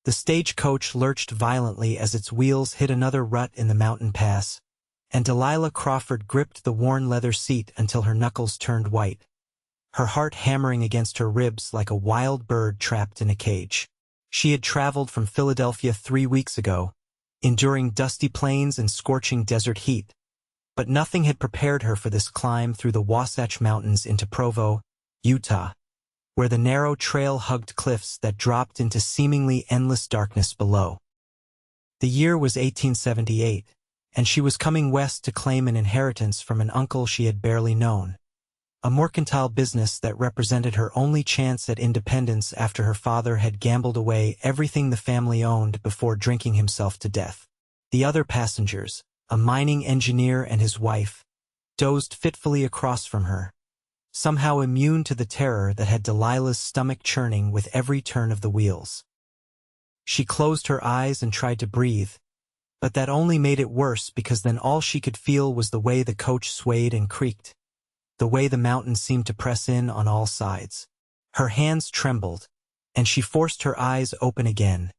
The stagecoach lurched violently as its wheels hit another rut in the mountain pass, and Delilah Crawford gripped the worn leather seat until her knuckles turned white, her heart hammering against her ribs like a wild bird trapped in a cage. She had traveled from Philadelphia 3 weeks ago, enduring dusty plains and scorching desert heat, but nothing had prepared her for this climb through the Wasatch Mountains into Provo, Utah, where the narrow trail hugged cliffs that dropped into seemingly endless darkness below. The year was 1878, and she was coming west to claim an inheritance from an uncle she had barely known, a mercantile business that represented her only chance at independence after her father had gambled away everything the family owned before drinking himself to death. The other passengers, a mining engineer and his wife, dozed fitfully across from her, somehow immune to the terror that had Delilah's stomach churning with every turn of the wheels. She closed her eyes and tried to breathe, but that only made it worse because then all she could feel was the way the coach swayed and creaked, the way the mountains seemed to press in on all sides. Her hands trembled, and she forced her eyes open again,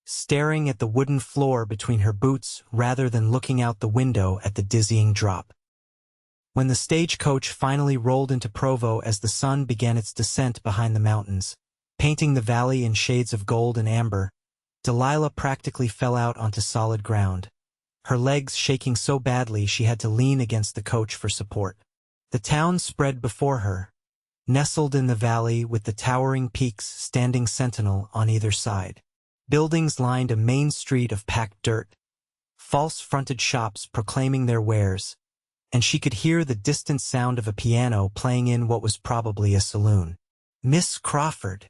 staring at the wooden floor between her boots rather than looking out the window at the dizzying drop. When the stagecoach finally rolled into Provo as the sun began its descent behind the mountains, painting the valley in shades of gold and amber, Delilah practically fell out onto solid ground, her legs shaking so badly she had to lean against the coach for support. The town spread before her, nestled in the valley with the towering peaks standing sentinel on either side. Buildings lined a main street of packed dirt, false-fronted shops proclaiming their wares, and she could hear the distant sound of a piano playing in what was probably a saloon. "Miss Crawford."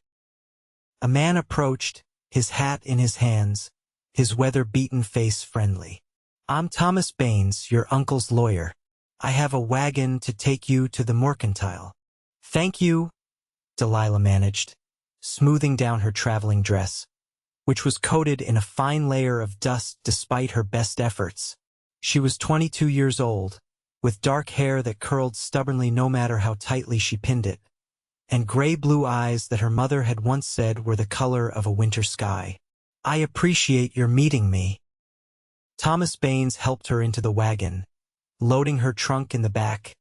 A man approached, his hat in his hands, his weather-beaten face friendly. "I'm Thomas Baines, your uncle's lawyer. I have a wagon to take you to the mercantile." "Thank you," Delilah managed, smoothing down her traveling dress, which was coated in a fine layer of dust despite her best efforts. She was 22 years old, with dark hair that curled stubbornly no matter how tightly she pinned it, and gray-blue eyes that her mother had once said were the color of a winter sky. "I appreciate your meeting me." Thomas Baines helped her into the wagon, loading her trunk in the back,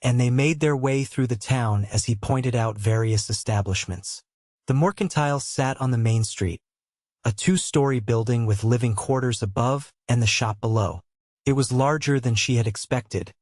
and they made their way through the town as he pointed out various establishments. The mercantile sat on the main street, a 2-story building with living quarters above and the shop below. It was larger than she had expected,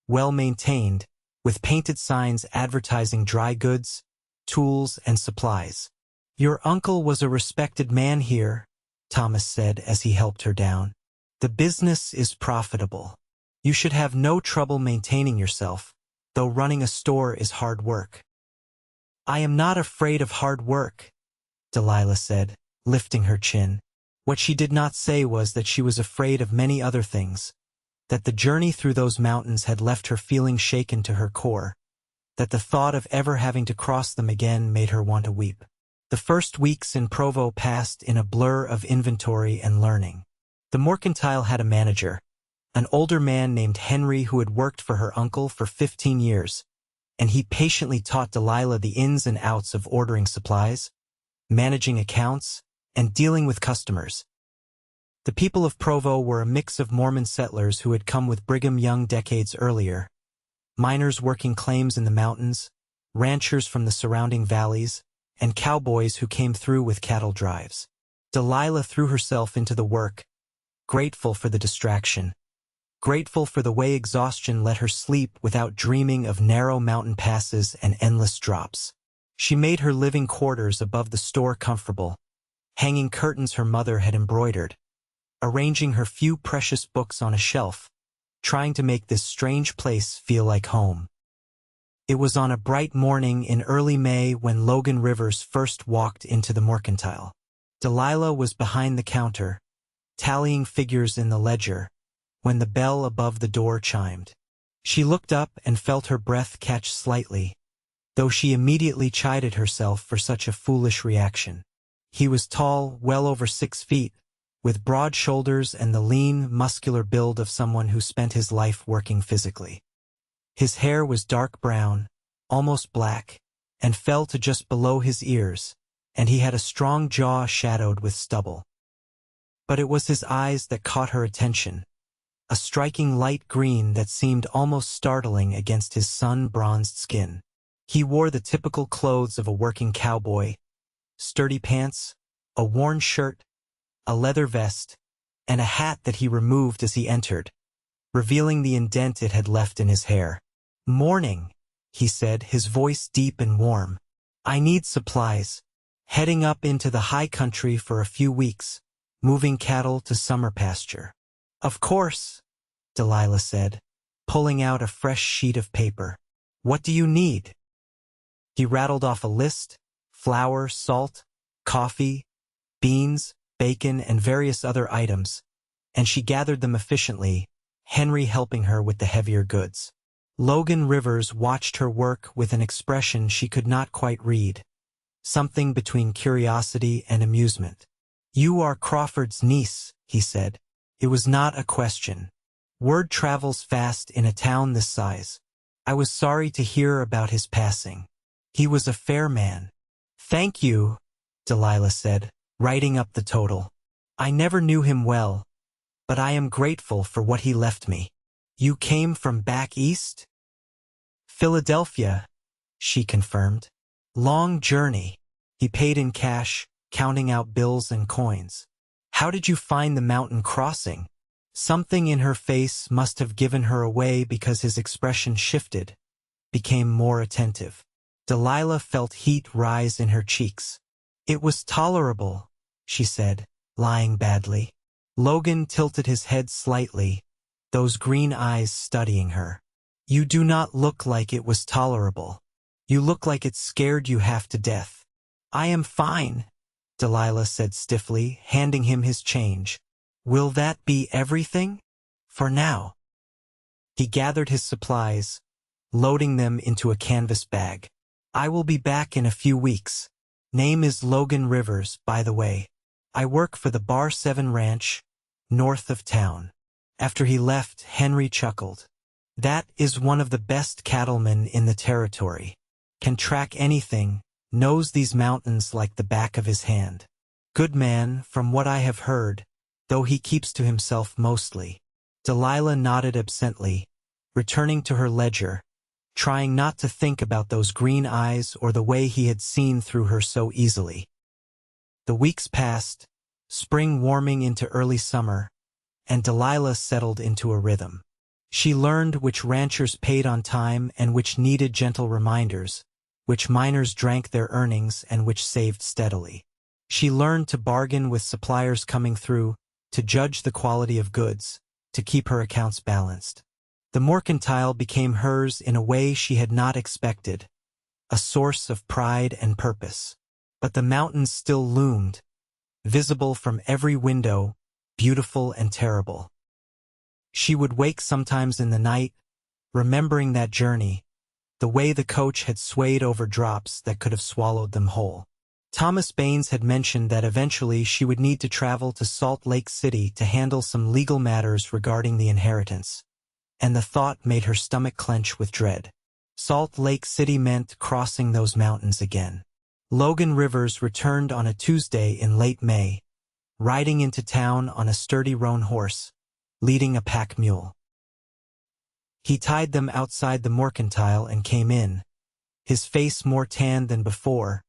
well-maintained, with painted signs advertising dry goods, tools, and supplies. "Your uncle was a respected man here," Thomas said as he helped her down. "The business is profitable. You should have no trouble maintaining yourself, though running a store is hard work." "I am not afraid of hard work," Delilah said, lifting her chin. What she did not say was that she was afraid of many other things, that the journey through those mountains had left her feeling shaken to her core, that the thought of ever having to cross them again made her want to weep. The first weeks in Provo passed in a blur of inventory and learning. The mercantile had a manager, an older man named Henry who had worked for her uncle for 15 years, and he patiently taught Delilah the ins and outs of ordering supplies, managing accounts, and dealing with customers. The people of Provo were a mix of Mormon settlers who had come with Brigham Young decades earlier, miners working claims in the mountains, ranchers from the surrounding valleys, and cowboys who came through with cattle drives. Delilah threw herself into the work, grateful for the distraction, grateful for the way exhaustion let her sleep without dreaming of narrow mountain passes and endless drops. She made her living quarters above the store comfortable, hanging curtains her mother had embroidered, arranging her few precious books on a shelf, trying to make this strange place feel like home. It was on a bright morning in early May when Logan Rivers first walked into the mercantile. Delilah was behind the counter, tallying figures in the ledger, when the bell above the door chimed. She looked up and felt her breath catch slightly, though she immediately chided herself for such a foolish reaction. He was tall, well over 6 feet, with broad shoulders and the lean, muscular build of someone who spent his life working physically. His hair was dark brown, almost black, and fell to just below his ears, and he had a strong jaw shadowed with stubble. But it was his eyes that caught her attention, a striking light green that seemed almost startling against his sun-bronzed skin. He wore the typical clothes of a working cowboy: sturdy pants, a worn shirt, a leather vest, and a hat that he removed as he entered, revealing the indent it had left in his hair. "Morning," he said, his voice deep and warm. "I need supplies. Heading up into the high country for a few weeks, moving cattle to summer pasture." "Of course," Delilah said, pulling out a fresh sheet of paper. "What do you need?" He rattled off a list: flour, salt, coffee, beans, bacon, and various other items, and she gathered them efficiently, Henry helping her with the heavier goods. Logan Rivers watched her work with an expression she could not quite read, something between curiosity and amusement. "You are Crawford's niece," he said. It was not a question. Word travels fast in a town this size. "I was sorry to hear about his passing. He was a fair man." "Thank you," Delilah said, writing up the total. "I never knew him well, but I am grateful for what he left me." "You came from back east?" "Philadelphia," she confirmed. "Long journey." He paid in cash, counting out bills and coins. "How did you find the mountain crossing?" Something in her face must have given her away because his expression shifted, became more attentive. Delilah felt heat rise in her cheeks. "It was tolerable," she said, lying badly. Logan tilted his head slightly, those green eyes studying her. "You do not look like it was tolerable. You look like it scared you half to death." "I am fine," Delilah said stiffly, handing him his change. "Will that be everything?" "For now." He gathered his supplies, loading them into a canvas bag. "I will be back in a few weeks. Name is Logan Rivers, by the way. I work for the Bar 7 Ranch, north of town." After he left, Henry chuckled. "That is one of the best cattlemen in the territory. Can track anything, knows these mountains like the back of his hand. Good man, from what I have heard, though he keeps to himself mostly." Delilah nodded absently, returning to her ledger, trying not to think about those green eyes or the way he had seen through her so easily. The weeks passed, spring warming into early summer, and Delilah settled into a rhythm. She learned which ranchers paid on time and which needed gentle reminders, which miners drank their earnings and which saved steadily. She learned to bargain with suppliers coming through, to judge the quality of goods, to keep her accounts balanced. The mercantile became hers in a way she had not expected, a source of pride and purpose. But the mountains still loomed, visible from every window, beautiful and terrible. She would wake sometimes in the night, remembering that journey, the way the coach had swayed over drops that could have swallowed them whole. Thomas Baines had mentioned that eventually she would need to travel to Salt Lake City to handle some legal matters regarding the inheritance, and the thought made her stomach clench with dread. Salt Lake City meant crossing those mountains again. Logan Rivers returned on a Tuesday in late May, riding into town on a sturdy roan horse, leading a pack mule. He tied them outside the mercantile and came in, his face more tanned than before,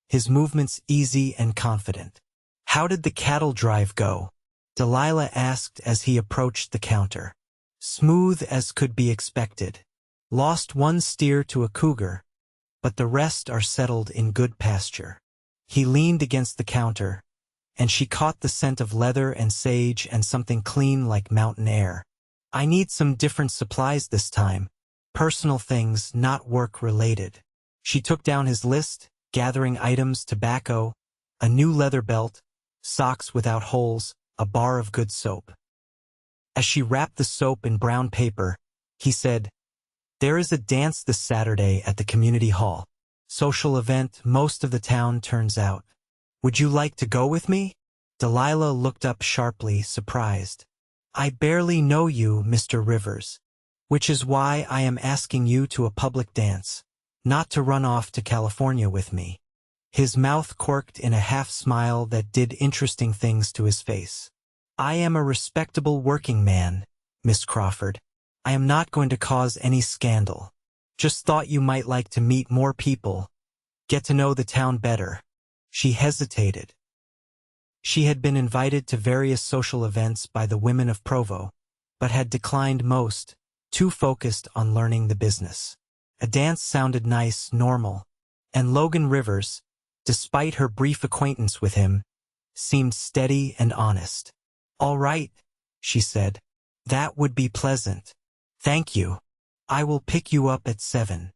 his movements easy and confident. "How did the cattle drive go?" Delilah asked as he approached the counter. "Smooth as could be expected. Lost one steer to a cougar, but the rest are settled in good pasture." He leaned against the counter, and she caught the scent of leather and sage and something clean like mountain air. "I need some different supplies this time. Personal things, not work-related." She took down his list, gathering items: tobacco, a new leather belt, socks without holes, a bar of good soap. As she wrapped the soap in brown paper, he said, "There is a dance this Saturday at the community hall. Social event, most of the town turns out. Would you like to go with me?" Delilah looked up sharply, surprised. "I barely know you, Mr. Rivers, which is why I am asking you to a public dance, not to run off to California with me." His mouth quirked in a half-smile that did interesting things to his face. "I am a respectable working man, Miss Crawford. I am not going to cause any scandal. Just thought you might like to meet more people, get to know the town better." She hesitated. She had been invited to various social events by the women of Provo, but had declined most, too focused on learning the business. A dance sounded nice, normal, and Logan Rivers, despite her brief acquaintance with him, seemed steady and honest. "All right," she said. "That would be pleasant. Thank you. I will pick you up at 7.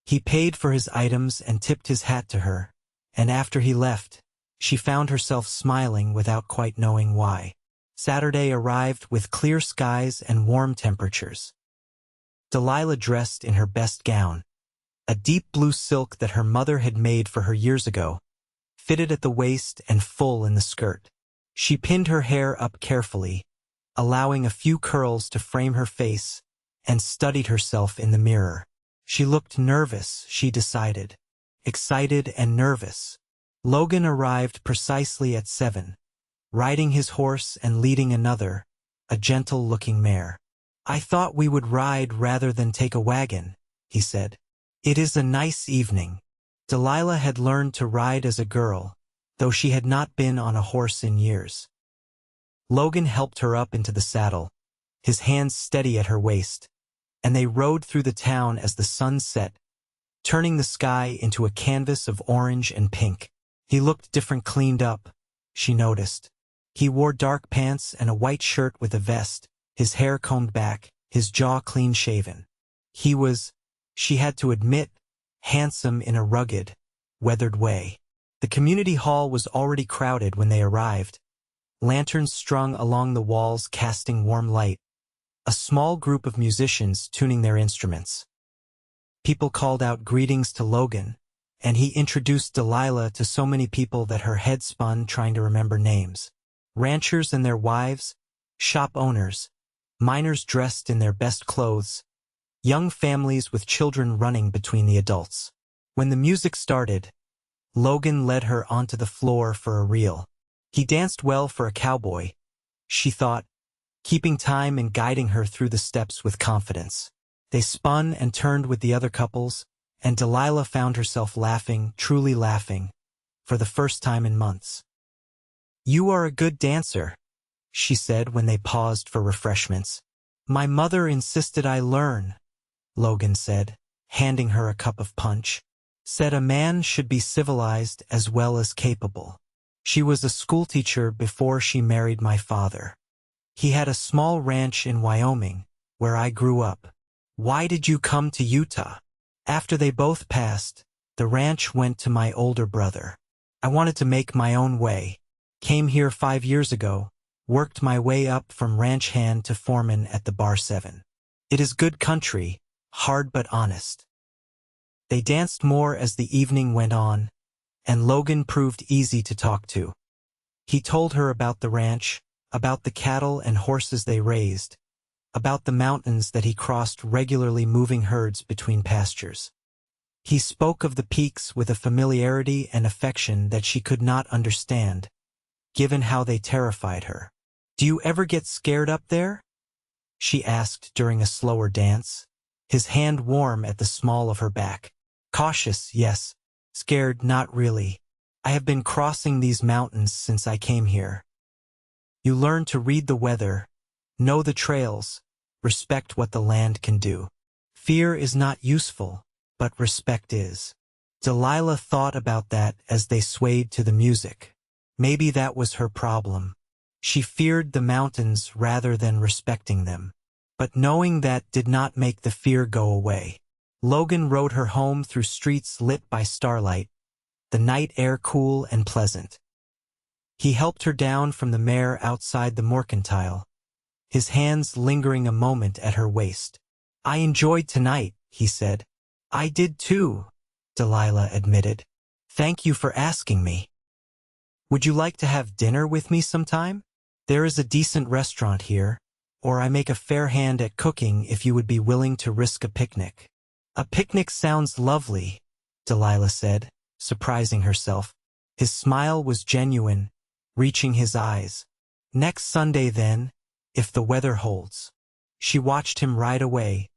He paid for his items and tipped his hat to her, and after he left, she found herself smiling without quite knowing why. Saturday arrived with clear skies and warm temperatures. Delilah dressed in her best gown, a deep blue silk that her mother had made for her years ago, fitted at the waist and full in the skirt. She pinned her hair up carefully, allowing a few curls to frame her face, and studied herself in the mirror. She looked nervous, she decided. Excited and nervous. Logan arrived precisely at 7, riding his horse and leading another, a gentle-looking mare. "I thought we would ride rather than take a wagon," he said. "It is a nice evening." Delilah had learned to ride as a girl, though she had not been on a horse in years. Logan helped her up into the saddle, his hands steady at her waist, and they rode through the town as the sun set, turning the sky into a canvas of orange and pink. He looked different cleaned up, she noticed. He wore dark pants and a white shirt with a vest, his hair combed back, his jaw clean-shaven. He was, she had to admit, handsome in a rugged, weathered way. The community hall was already crowded when they arrived, lanterns strung along the walls casting warm light, a small group of musicians tuning their instruments. People called out greetings to Logan, and he introduced Delilah to so many people that her head spun trying to remember names. Ranchers and their wives, shop owners, miners dressed in their best clothes, young families with children running between the adults. When the music started, Logan led her onto the floor for a reel. He danced well for a cowboy, she thought, keeping time and guiding her through the steps with confidence. They spun and turned with the other couples, and Delilah found herself laughing, truly laughing, for the first time in months. "You are a good dancer," she said when they paused for refreshments. "My mother insisted I learn," Logan said, handing her a cup of punch. "Said a man should be civilized as well as capable. She was a schoolteacher before she married my father. He had a small ranch in Wyoming, where I grew up." "Why did you come to Utah?" "After they both passed, the ranch went to my older brother. I wanted to make my own way. Came here 5 years ago, worked my way up from ranch hand to foreman at the Bar 7. It is good country, hard but honest." They danced more as the evening went on, and Logan proved easy to talk to. He told her about the ranch, about the cattle and horses they raised, about the mountains that he crossed regularly moving herds between pastures. He spoke of the peaks with a familiarity and affection that she could not understand, given how they terrified her. "Do you ever get scared up there?" she asked during a slower dance, his hand warm at the small of her back. "Cautious, yes. Scared, not really. I have been crossing these mountains since I came here. You learn to read the weather, know the trails, respect what the land can do. Fear is not useful, but respect is." Delilah thought about that as they swayed to the music. Maybe that was her problem. She feared the mountains rather than respecting them. But knowing that did not make the fear go away. Logan rode her home through streets lit by starlight, the night air cool and pleasant. He helped her down from the mare outside the mercantile, his hands lingering a moment at her waist. "I enjoyed tonight," he said. "I did too," Delilah admitted. "Thank you for asking me. Would you like to have dinner with me sometime? There is a decent restaurant here, or I make a fair hand at cooking if you would be willing to risk a picnic." "A picnic sounds lovely," Delilah said, surprising herself. His smile was genuine, reaching his eyes. Next Sunday then, if the weather holds. She watched him ride away,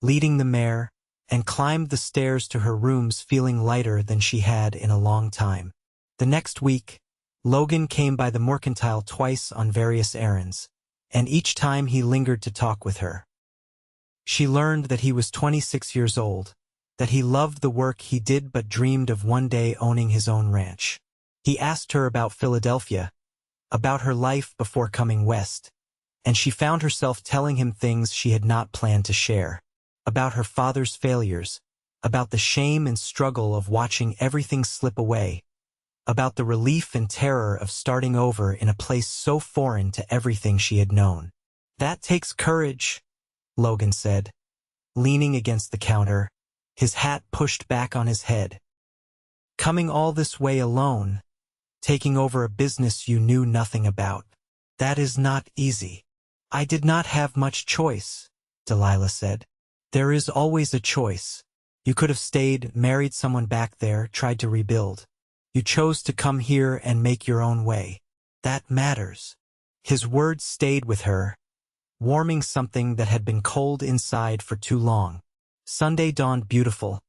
leading the mare, and climbed the stairs to her rooms feeling lighter than she had in a long time. The next week, Logan came by the mercantile twice on various errands, and each time he lingered to talk with her. She learned that he was 26 years old, that he loved the work he did but dreamed of one day owning his own ranch. He asked her about Philadelphia, about her life before coming west, and she found herself telling him things she had not planned to share, about her father's failures, about the shame and struggle of watching everything slip away, about the relief and terror of starting over in a place so foreign to everything she had known. "That takes courage," Logan said, leaning against the counter, his hat pushed back on his head. "Coming all this way alone, taking over a business you knew nothing about. That is not easy." "I did not have much choice," Delilah said. "There is always a choice. You could have stayed, married someone back there, tried to rebuild. You chose to come here and make your own way. That matters." His words stayed with her, warming something that had been cold inside for too long. Sunday dawned beautiful,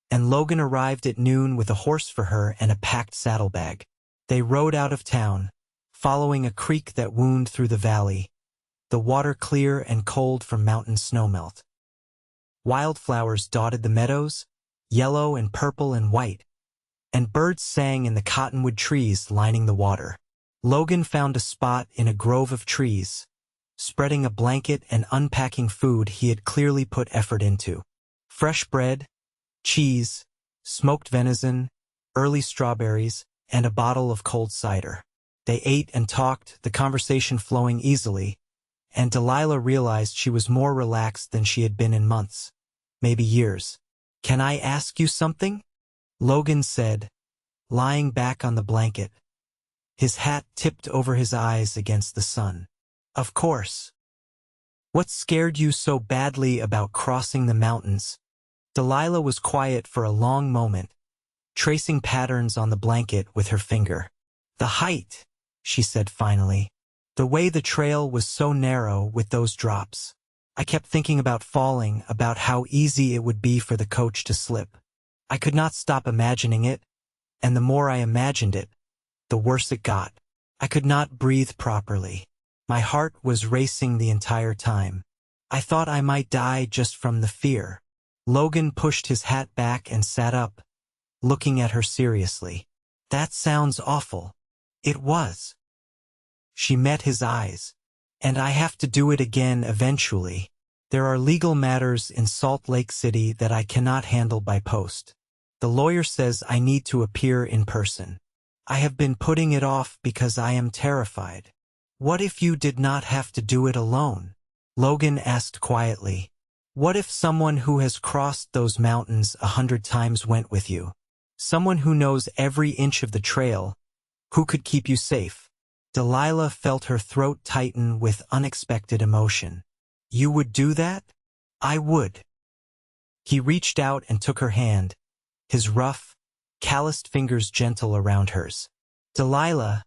and Logan arrived at noon with a horse for her and a packed saddlebag. They rode out of town, following a creek that wound through the valley, the water clear and cold from mountain snowmelt. Wildflowers dotted the meadows, yellow and purple and white, and birds sang in the cottonwood trees lining the water. Logan found a spot in a grove of trees, spreading a blanket and unpacking food he had clearly put effort into. Fresh bread, cheese, smoked venison, early strawberries, and a bottle of cold cider. They ate and talked, the conversation flowing easily, and Delilah realized she was more relaxed than she had been in months, maybe years. "Can I ask you something?" Logan said, lying back on the blanket. His hat tipped over his eyes against the sun. "Of course." "What scared you so badly about crossing the mountains?" Delilah was quiet for a long moment, tracing patterns on the blanket with her finger. "The height," she said finally. "The way the trail was so narrow with those drops. I kept thinking about falling, about how easy it would be for the coach to slip. I could not stop imagining it, and the more I imagined it, the worse it got. I could not breathe properly. My heart was racing the entire time. I thought I might die just from the fear." Logan pushed his hat back and sat up, looking at her seriously. "That sounds awful." It was. She met his eyes. "And I have to do it again eventually. There are legal matters in Salt Lake City that I cannot handle by post. The lawyer says I need to appear in person. I have been putting it off because I am terrified." "What if you did not have to do it alone?" Logan asked quietly. "What if someone who has crossed those mountains 100 times went with you? Someone who knows every inch of the trail, who could keep you safe?" Delilah felt her throat tighten with unexpected emotion. "You would do that?" "I would." He reached out and took her hand, his rough, calloused fingers gentle around hers. "Delilah,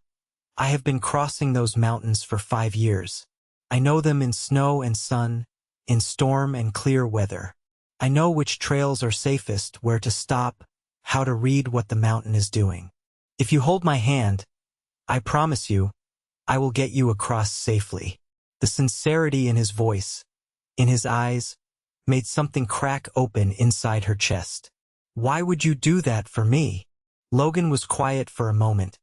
I have been crossing those mountains for 5 years. I know them in snow and sun, in storm and clear weather. I know which trails are safest, where to stop, how to read what the mountain is doing. If you hold my hand, I promise you, I will get you across safely." The sincerity in his voice, in his eyes, made something crack open inside her chest. "Why would you do that for me?" Logan was quiet for a moment,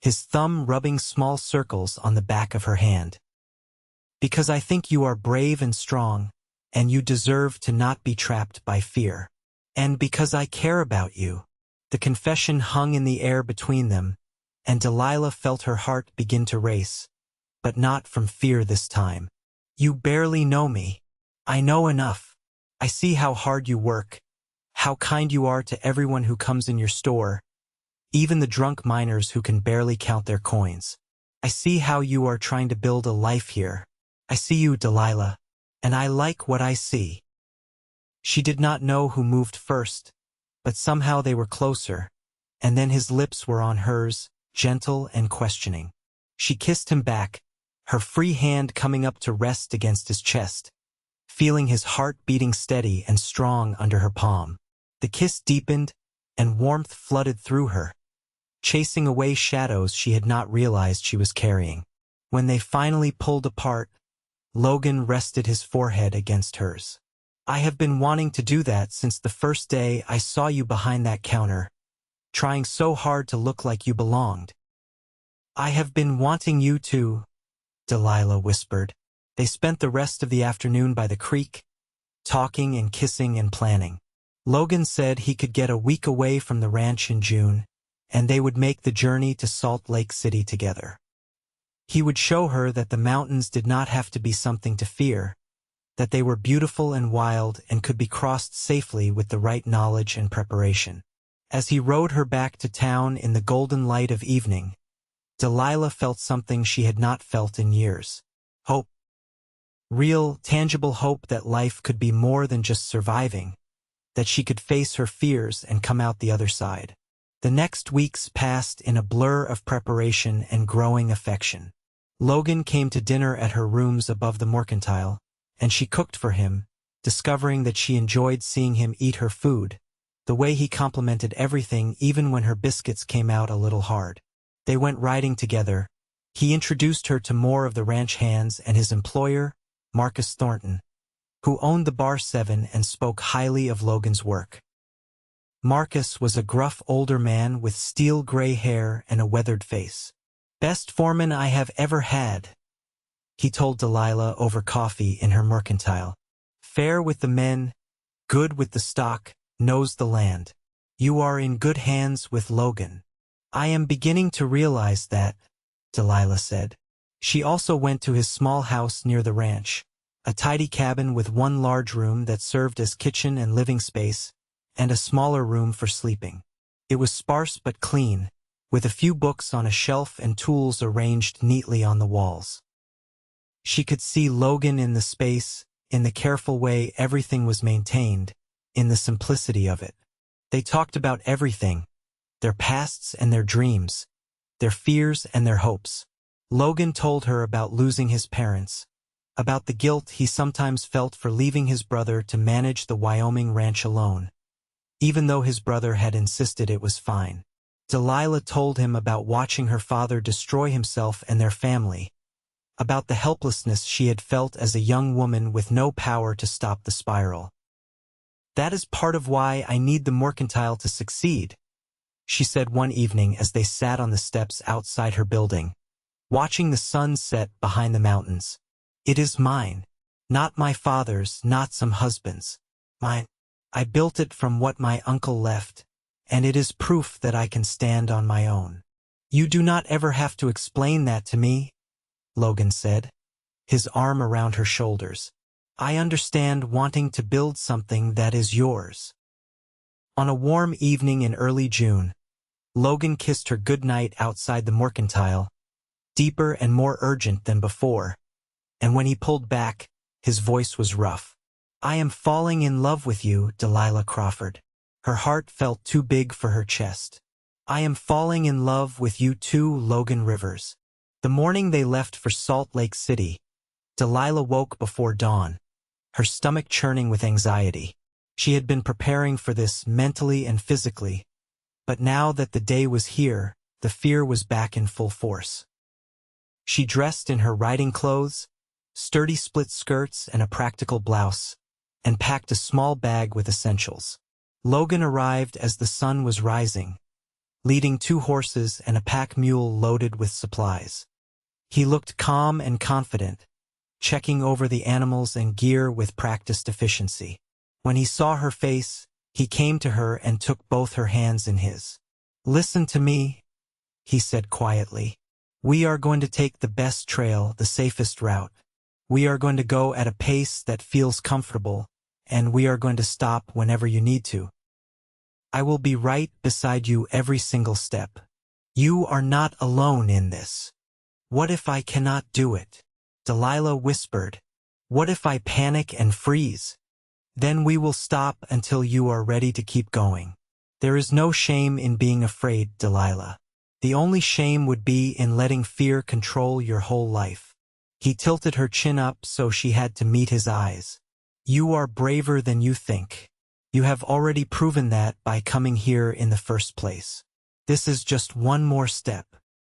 his thumb rubbing small circles on the back of her hand. "Because I think you are brave and strong, and you deserve to not be trapped by fear. And because I care about you." The confession hung in the air between them, and Delilah felt her heart begin to race, but not from fear this time. "You barely know me. I know enough. I see how hard you work, how kind you are to everyone who comes in your store, even the drunk miners who can barely count their coins. I see how you are trying to build a life here. I see you, Delilah, and I like what I see." She did not know who moved first, but somehow they were closer, and then his lips were on hers, gentle and questioning. She kissed him back, her free hand coming up to rest against his chest, feeling his heart beating steady and strong under her palm. The kiss deepened, and warmth flooded through her, chasing away shadows she had not realized she was carrying. When they finally pulled apart, Logan rested his forehead against hers. "I have been wanting to do that since the first day I saw you behind that counter, trying so hard to look like you belonged." "I have been wanting you to," Delilah whispered. They spent the rest of the afternoon by the creek, talking and kissing and planning. Logan said he could get a week away from the ranch in June, and they would make the journey to Salt Lake City together. He would show her that the mountains did not have to be something to fear, that they were beautiful and wild and could be crossed safely with the right knowledge and preparation. As he rode her back to town in the golden light of evening, Delilah felt something she had not felt in years. Hope. Real, tangible hope that life could be more than just surviving, that she could face her fears and come out the other side. The next weeks passed in a blur of preparation and growing affection. Logan came to dinner at her rooms above the mercantile, and she cooked for him, discovering that she enjoyed seeing him eat her food, the way he complimented everything even when her biscuits came out a little hard. They went riding together. He introduced her to more of the ranch hands and his employer, Marcus Thornton, who owned the Bar 7 and spoke highly of Logan's work. Marcus was a gruff older man with steel-gray hair and a weathered face. "Best foreman I have ever had," he told Delilah over coffee in her mercantile. "Fair with the men, good with the stock, knows the land. You are in good hands with Logan." "I am beginning to realize that," Delilah said. She also went to his small house near the ranch, a tidy cabin with one large room that served as kitchen and living space, and a smaller room for sleeping. It was sparse but clean, with a few books on a shelf and tools arranged neatly on the walls. She could see Logan in the space, in the careful way everything was maintained, in the simplicity of it. They talked about everything, their pasts and their dreams, their fears and their hopes. Logan told her about losing his parents, about the guilt he sometimes felt for leaving his brother to manage the Wyoming ranch alone, even though his brother had insisted it was fine. Delilah told him about watching her father destroy himself and their family, about the helplessness she had felt as a young woman with no power to stop the spiral. "That is part of why I need the mercantile to succeed," she said one evening as they sat on the steps outside her building, watching the sun set behind the mountains. "It is mine, not my father's, not some husband's. Mine. I built it from what my uncle left, and it is proof that I can stand on my own." "You do not ever have to explain that to me," Logan said, his arm around her shoulders. "I understand wanting to build something that is yours." On a warm evening in early June, Logan kissed her goodnight outside the mercantile, deeper and more urgent than before, and when he pulled back, his voice was rough. "I am falling in love with you, Delilah Crawford." Her heart felt too big for her chest. "I am falling in love with you too, Logan Rivers." The morning they left for Salt Lake City, Delilah woke before dawn, her stomach churning with anxiety. She had been preparing for this mentally and physically, but now that the day was here, the fear was back in full force. She dressed in her riding clothes, sturdy split skirts and a practical blouse, and packed a small bag with essentials. Logan arrived as the sun was rising, leading 2 horses and a pack mule loaded with supplies. He looked calm and confident, checking over the animals and gear with practiced efficiency. When he saw her face, he came to her and took both her hands in his. "Listen to me," he said quietly. "We are going to take the best trail, the safest route. We are going to go at a pace that feels comfortable, and we are going to stop whenever you need to. I will be right beside you every single step. You are not alone in this." "What if I cannot do it?" Delilah whispered. "What if I panic and freeze? Then we will stop until you are ready to keep going." There is no shame in being afraid, Delilah. The only shame would be in letting fear control your whole life. He tilted her chin up so she had to meet his eyes. You are braver than you think. You have already proven that by coming here in the first place. This is just one more step.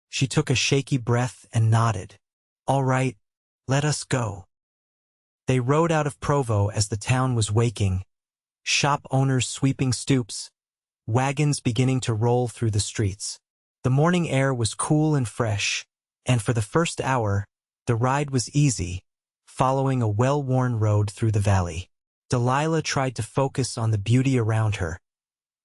She took a shaky breath and nodded. All right, let us go. They rode out of Provo as the town was waking, shop owners sweeping stoops, wagons beginning to roll through the streets. The morning air was cool and fresh, and for the first hour, the ride was easy, following a well-worn road through the valley. Delilah tried to focus on the beauty around her,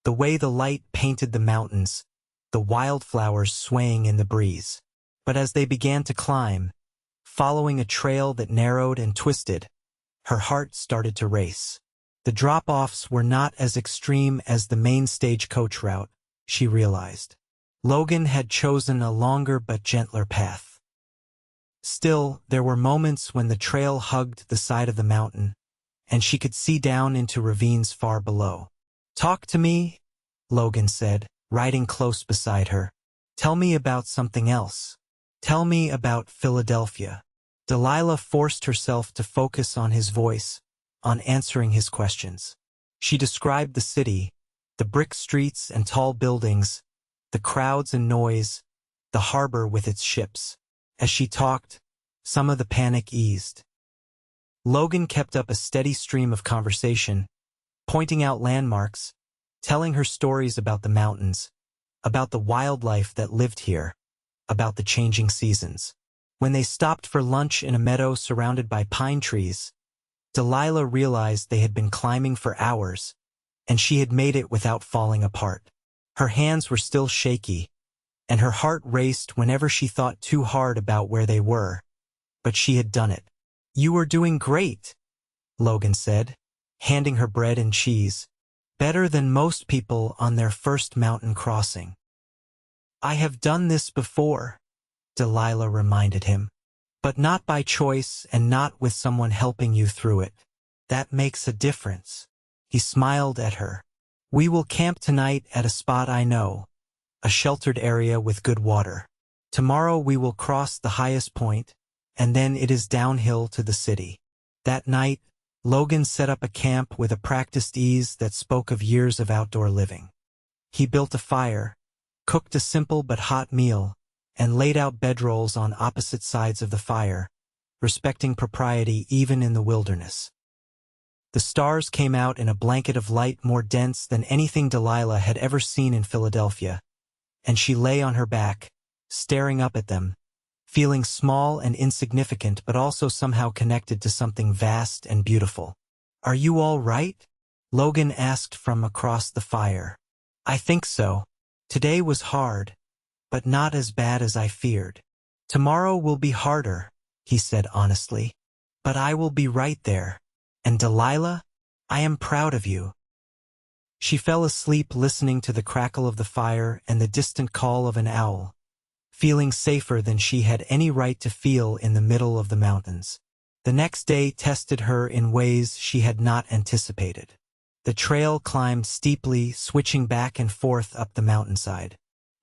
the way the light painted the mountains, the wildflowers swaying in the breeze. But as they began to climb, following a trail that narrowed and twisted, her heart started to race. The drop-offs were not as extreme as the main stagecoach route, she realized. Logan had chosen a longer but gentler path. Still, there were moments when the trail hugged the side of the mountain, and she could see down into ravines far below. Talk to me, Logan said, riding close beside her. Tell me about something else. Tell me about Philadelphia. Delilah forced herself to focus on his voice, on answering his questions. She described the city, the brick streets and tall buildings, the crowds and noise, the harbor with its ships. As she talked, some of the panic eased. Logan kept up a steady stream of conversation, pointing out landmarks, telling her stories about the mountains, about the wildlife that lived here, about the changing seasons. When they stopped for lunch in a meadow surrounded by pine trees, Delilah realized they had been climbing for hours, and she had made it without falling apart. Her hands were still shaky, and her heart raced whenever she thought too hard about where they were, but she had done it. You are doing great, Logan said, handing her bread and cheese, better than most people on their first mountain crossing. I have done this before, Delilah reminded him, but not by choice and not with someone helping you through it. That makes a difference. He smiled at her. We will camp tonight at a spot I know, a sheltered area with good water. Tomorrow we will cross the highest point, and then it is downhill to the city. That night, Logan set up a camp with a practiced ease that spoke of years of outdoor living. He built a fire, cooked a simple but hot meal, and laid out bedrolls on opposite sides of the fire, respecting propriety even in the wilderness. The stars came out in a blanket of light more dense than anything Delilah had ever seen in Philadelphia, and she lay on her back, staring up at them, feeling small and insignificant but also somehow connected to something vast and beautiful. Are you all right? Logan asked from across the fire. I think so. Today was hard, but not as bad as I feared. Tomorrow will be harder, he said honestly, but I will be right there. And Delilah, I am proud of you. She fell asleep listening to the crackle of the fire and the distant call of an owl, feeling safer than she had any right to feel in the middle of the mountains. The next day tested her in ways she had not anticipated. The trail climbed steeply, switching back and forth up the mountainside.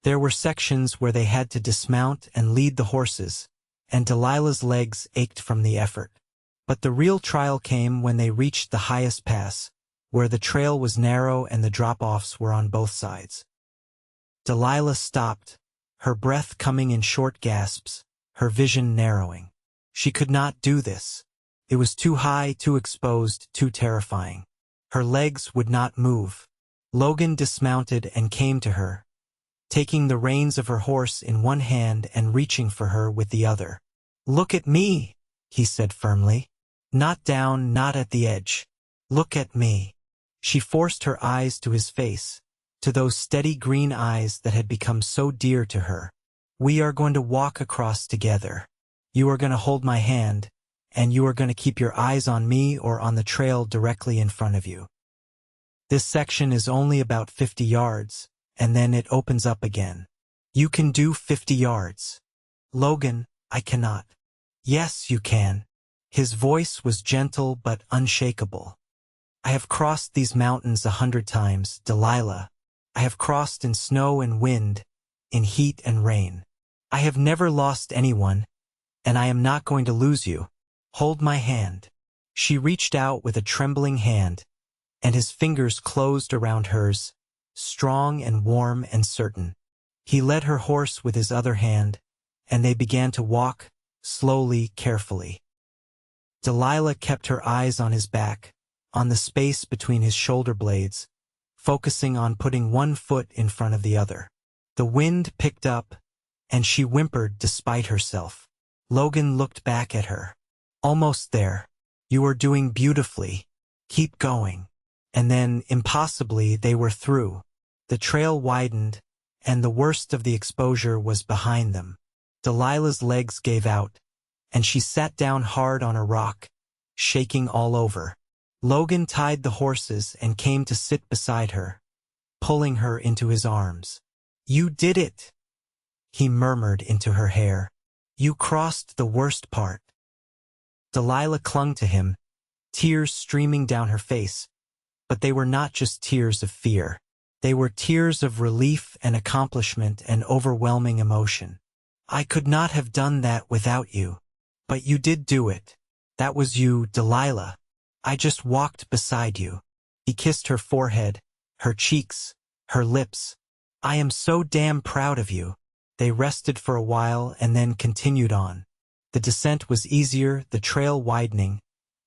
There were sections where they had to dismount and lead the horses, and Delilah's legs ached from the effort. But the real trial came when they reached the highest pass, where the trail was narrow and the drop-offs were on both sides. Delilah stopped, her breath coming in short gasps, her vision narrowing. She could not do this. It was too high, too exposed, too terrifying. Her legs would not move. Logan dismounted and came to her, taking the reins of her horse in one hand and reaching for her with the other. Look at me, he said firmly. Not down, not at the edge. Look at me. She forced her eyes to his face, to those steady green eyes that had become so dear to her. We are going to walk across together. You are going to hold my hand, and you are going to keep your eyes on me or on the trail directly in front of you. This section is only about 50 yards, and then it opens up again. You can do 50 yards. Logan, I cannot. Yes, you can. His voice was gentle but unshakable. I have crossed these mountains 100 times, Delilah. I have crossed in snow and wind, in heat and rain. I have never lost anyone, and I am not going to lose you. Hold my hand." She reached out with a trembling hand, and his fingers closed around hers, strong and warm and certain. He led her horse with his other hand, and they began to walk, slowly, carefully. Delilah kept her eyes on his back, on the space between his shoulder blades, focusing on putting one foot in front of the other. The wind picked up, and she whimpered despite herself. Logan looked back at her. "Almost there. You are doing beautifully. Keep going." And then, impossibly, they were through. The trail widened, and the worst of the exposure was behind them. Delilah's legs gave out, and she sat down hard on a rock, shaking all over. Logan tied the horses and came to sit beside her, pulling her into his arms. "You did it," he murmured into her hair. "You crossed the worst part." Delilah clung to him, tears streaming down her face, but they were not just tears of fear. They were tears of relief and accomplishment and overwhelming emotion. "I could not have done that without you. But you did do it. That was you, Delilah. I just walked beside you." He kissed her forehead, her cheeks, her lips. "I am so damn proud of you." They rested for a while and then continued on. The descent was easier, the trail widening,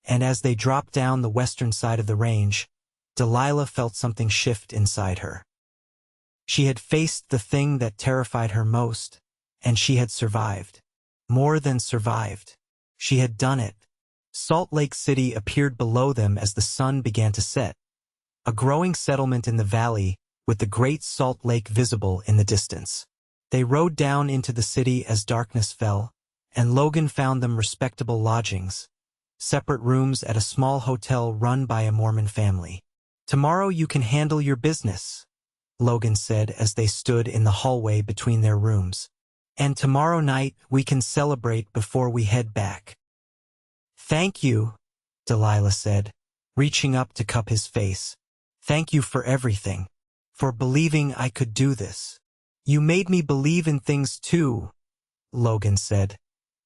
and as they dropped down the western side of the range, Delilah felt something shift inside her. She had faced the thing that terrified her most, and she had survived. More than survived. She had done it. Salt Lake City appeared below them as the sun began to set. A growing settlement in the valley, with the Great Salt Lake visible in the distance. They rode down into the city as darkness fell, and Logan found them respectable lodgings, separate rooms at a small hotel run by a Mormon family. "Tomorrow you can handle your business," Logan said as they stood in the hallway between their rooms. "And tomorrow night we can celebrate before we head back." "Thank you," Delilah said, reaching up to cup his face. "Thank you for everything. For believing I could do this." "You made me believe in things too," Logan said,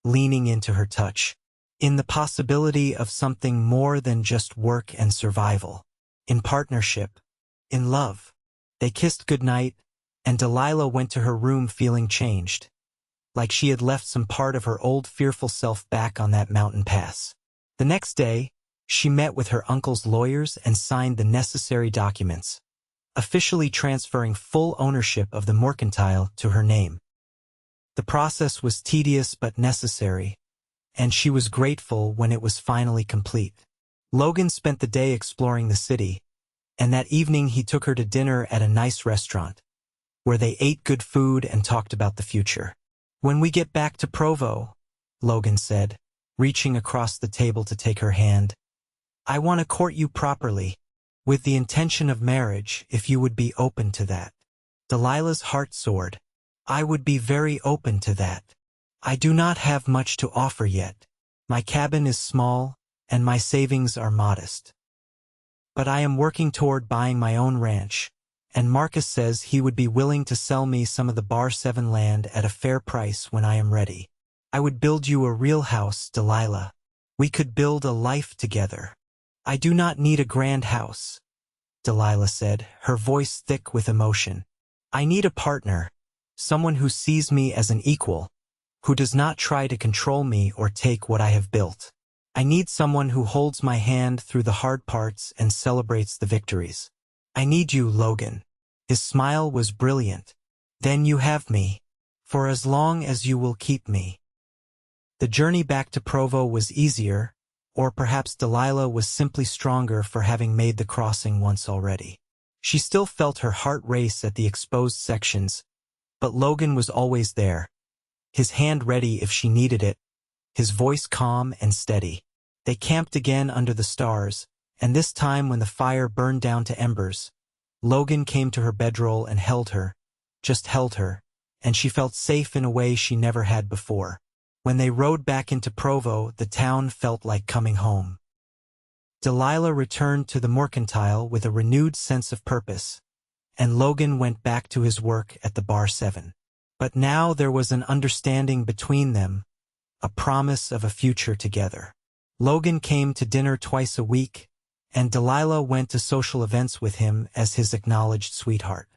leaning into her touch. "In the possibility of something more than just work and survival. In partnership. In love." They kissed goodnight, and Delilah went to her room feeling changed, like she had left some part of her old fearful self back on that mountain pass. The next day, she met with her uncle's lawyers and signed the necessary documents, officially transferring full ownership of the mercantile to her name. The process was tedious but necessary, and she was grateful when it was finally complete. Logan spent the day exploring the city, and that evening he took her to dinner at a nice restaurant, where they ate good food and talked about the future. "When we get back to Provo," Logan said, reaching across the table to take her hand, "I want to court you properly, with the intention of marriage, if you would be open to that." Delilah's heart soared. "I would be very open to that. I do not have much to offer yet. My cabin is small, and my savings are modest. But I am working toward buying my own ranch, and Marcus says he would be willing to sell me some of the Bar 7 land at a fair price when I am ready. I would build you a real house, Delilah. We could build a life together. I do not need a grand house," Delilah said, her voice thick with emotion. "I need a partner, someone who sees me as an equal, who does not try to control me or take what I have built. I need someone who holds my hand through the hard parts and celebrates the victories. I need you, Logan." His smile was brilliant. "Then you have me, for as long as you will keep me." The journey back to Provo was easier, or perhaps Delilah was simply stronger for having made the crossing once already. She still felt her heart race at the exposed sections, but Logan was always there, his hand ready if she needed it, his voice calm and steady. They camped again under the stars, and this time when the fire burned down to embers, Logan came to her bedroll and held her, just held her, and she felt safe in a way she never had before. When they rode back into Provo, the town felt like coming home. Delilah returned to the mercantile with a renewed sense of purpose, and Logan went back to his work at the bar 7. But now there was an understanding between them, a promise of a future together. Logan came to dinner twice a week, and Delilah went to social events with him as his acknowledged sweetheart.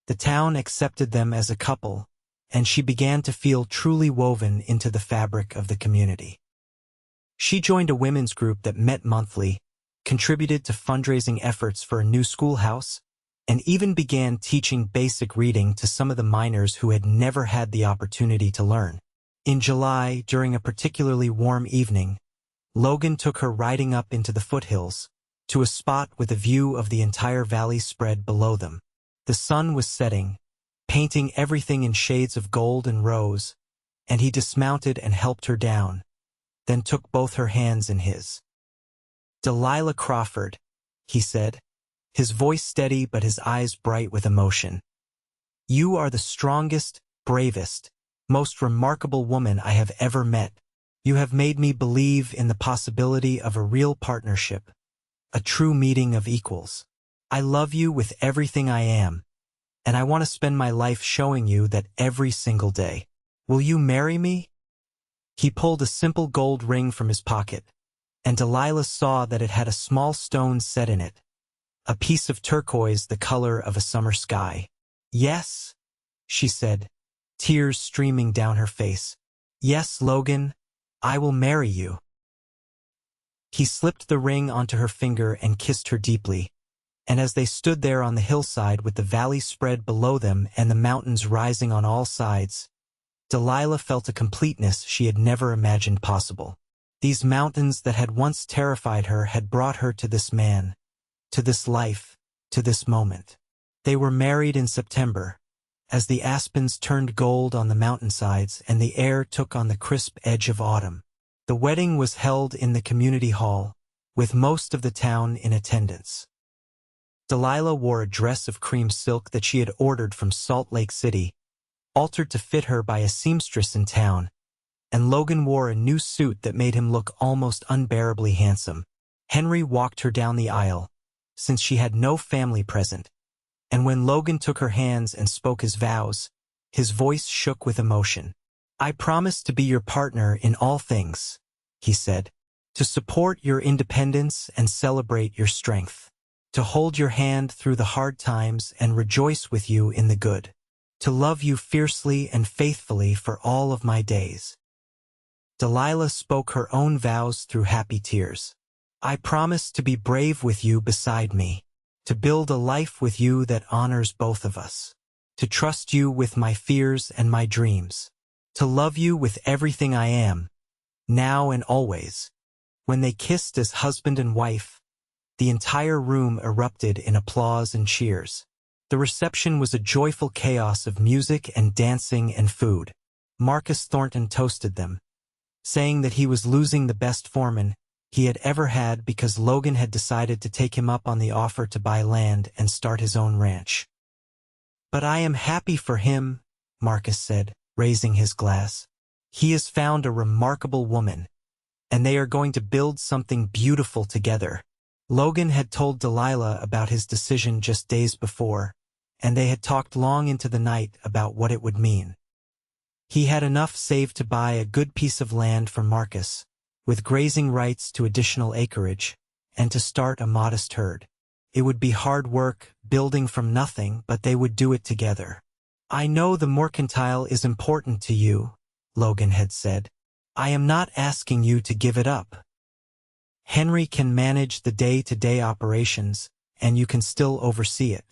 The town accepted them as a couple, and she began to feel truly woven into the fabric of the community. She joined a women's group that met monthly, contributed to fundraising efforts for a new schoolhouse, and even began teaching basic reading to some of the minors who had never had the opportunity to learn. In July, during a particularly warm evening, Logan took her riding up into the foothills, to a spot with a view of the entire valley spread below them. The sun was setting, painting everything in shades of gold and rose, and he dismounted and helped her down, then took both her hands in his. "Delilah Crawford," he said, his voice steady but his eyes bright with emotion. "You are the strongest, bravest, most remarkable woman I have ever met. You have made me believe in the possibility of a real partnership, a true meeting of equals. I love you with everything I am, and I want to spend my life showing you that every single day. Will you marry me?" He pulled a simple gold ring from his pocket, and Delilah saw that it had a small stone set in it, a piece of turquoise the color of a summer sky. "Yes," she said, tears streaming down her face. "Yes, Logan, I will marry you." He slipped the ring onto her finger and kissed her deeply, and as they stood there on the hillside with the valley spread below them and the mountains rising on all sides, Delilah felt a completeness she had never imagined possible. These mountains that had once terrified her had brought her to this man, to this life, to this moment. They were married in September, as the aspens turned gold on the mountainsides and the air took on the crisp edge of autumn. The wedding was held in the community hall, with most of the town in attendance. Delilah wore a dress of cream silk that she had ordered from Salt Lake City, altered to fit her by a seamstress in town, and Logan wore a new suit that made him look almost unbearably handsome. Henry walked her down the aisle, since she had no family present, and when Logan took her hands and spoke his vows, his voice shook with emotion. "I promise to be your partner in all things," he said, "to support your independence and celebrate your strength, to hold your hand through the hard times and rejoice with you in the good, to love you fiercely and faithfully for all of my days." Delilah spoke her own vows through happy tears. "I promise to be brave with you beside me, to build a life with you that honors both of us, to trust you with my fears and my dreams, to love you with everything I am, now and always." When they kissed as husband and wife, the entire room erupted in applause and cheers. The reception was a joyful chaos of music and dancing and food. Marcus Thornton toasted them, saying that he was losing the best foreman he had ever had because Logan had decided to take him up on the offer to buy land and start his own ranch. "But I am happy for him," Marcus said, raising his glass. "He has found a remarkable woman, and they are going to build something beautiful together." Logan had told Delilah about his decision just days before, and they had talked long into the night about what it would mean. He had enough saved to buy a good piece of land for Marcus, with grazing rights to additional acreage, and to start a modest herd. It would be hard work, building from nothing, but they would do it together. "I know the mercantile is important to you," Logan had said. "I am not asking you to give it up. Henry can manage the day-to-day operations, and you can still oversee it.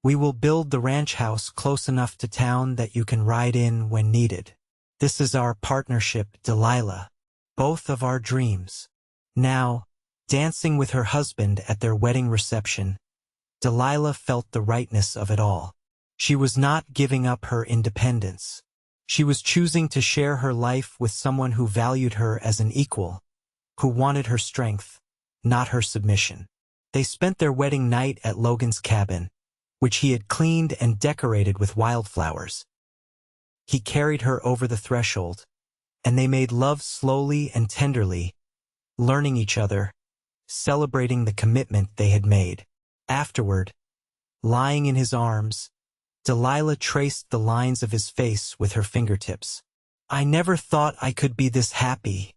We will build the ranch house close enough to town that you can ride in when needed. This is our partnership, Delilah, both of our dreams." Now, dancing with her husband at their wedding reception, Delilah felt the rightness of it all. She was not giving up her independence. She was choosing to share her life with someone who valued her as an equal, who wanted her strength, not her submission. They spent their wedding night at Logan's cabin, which he had cleaned and decorated with wildflowers. He carried her over the threshold, and they made love slowly and tenderly, learning each other, celebrating the commitment they had made. Afterward, Lying in his arms, Delilah traced the lines of his face with her fingertips. "I never thought I could be this happy,"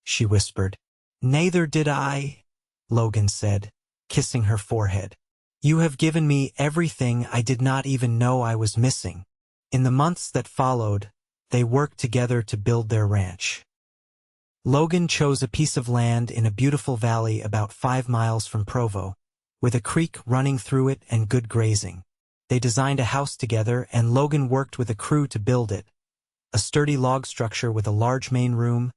she whispered. "Neither did I," Logan said, kissing her forehead. "You have given me everything I did not even know I was missing." In the months that followed, they worked together to build their ranch. Logan chose a piece of land in a beautiful valley about 5 miles from Provo, with a creek running through it and good grazing. They designed a house together, and Logan worked with a crew to build it, a sturdy log structure with a large main room,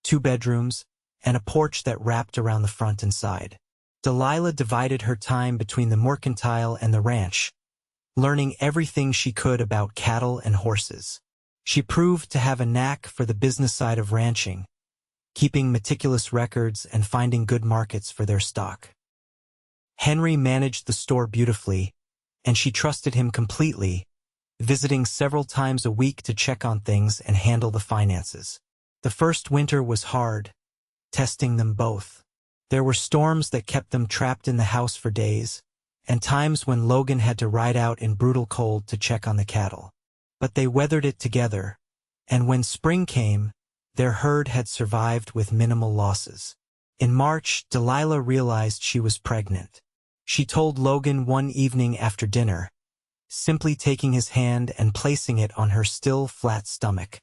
2 bedrooms, and a porch that wrapped around the front and side. Delilah divided her time between the mercantile and the ranch, learning everything she could about cattle and horses. She proved to have a knack for the business side of ranching, keeping meticulous records and finding good markets for their stock. Henry managed the store beautifully, and she trusted him completely, visiting several times a week to check on things and handle the finances. The first winter was hard, testing them both. There were storms that kept them trapped in the house for days, and times when Logan had to ride out in brutal cold to check on the cattle. But they weathered it together, and when spring came, their herd had survived with minimal losses. In March, Delilah realized she was pregnant. She told Logan one evening after dinner, simply taking his hand and placing it on her still flat stomach.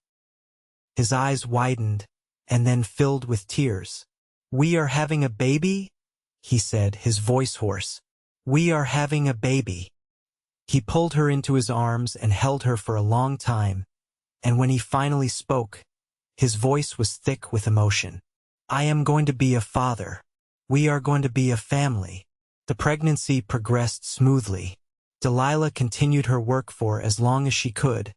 His eyes widened and then filled with tears. "We are having a baby?" he said, his voice hoarse. "We are having a baby." He pulled her into his arms and held her for a long time, and when he finally spoke, his voice was thick with emotion. "I am going to be a father. We are going to be a family." The pregnancy progressed smoothly. Delilah continued her work for as long as she could,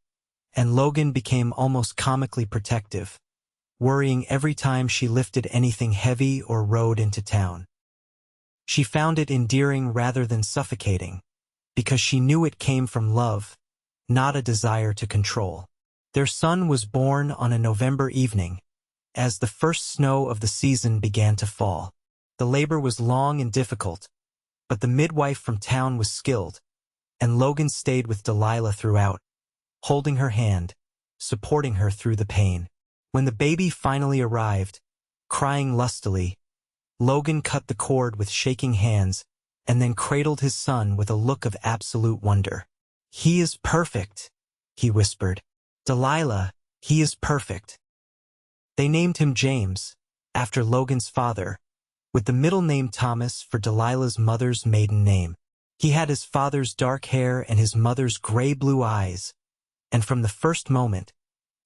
and Logan became almost comically protective, worrying every time she lifted anything heavy or rode into town. She found it endearing rather than suffocating, because she knew it came from love, not a desire to control. Their son was born on a November evening, as the first snow of the season began to fall. The labor was long and difficult, but the midwife from town was skilled, and Logan stayed with Delilah throughout, holding her hand, supporting her through the pain. When the baby finally arrived, crying lustily, Logan cut the cord with shaking hands and then cradled his son with a look of absolute wonder. "He is perfect," he whispered. "Delilah, he is perfect." They named him James, after Logan's father, with the middle name Thomas for Delilah's mother's maiden name. He had his father's dark hair and his mother's gray-blue eyes, and from the first moment,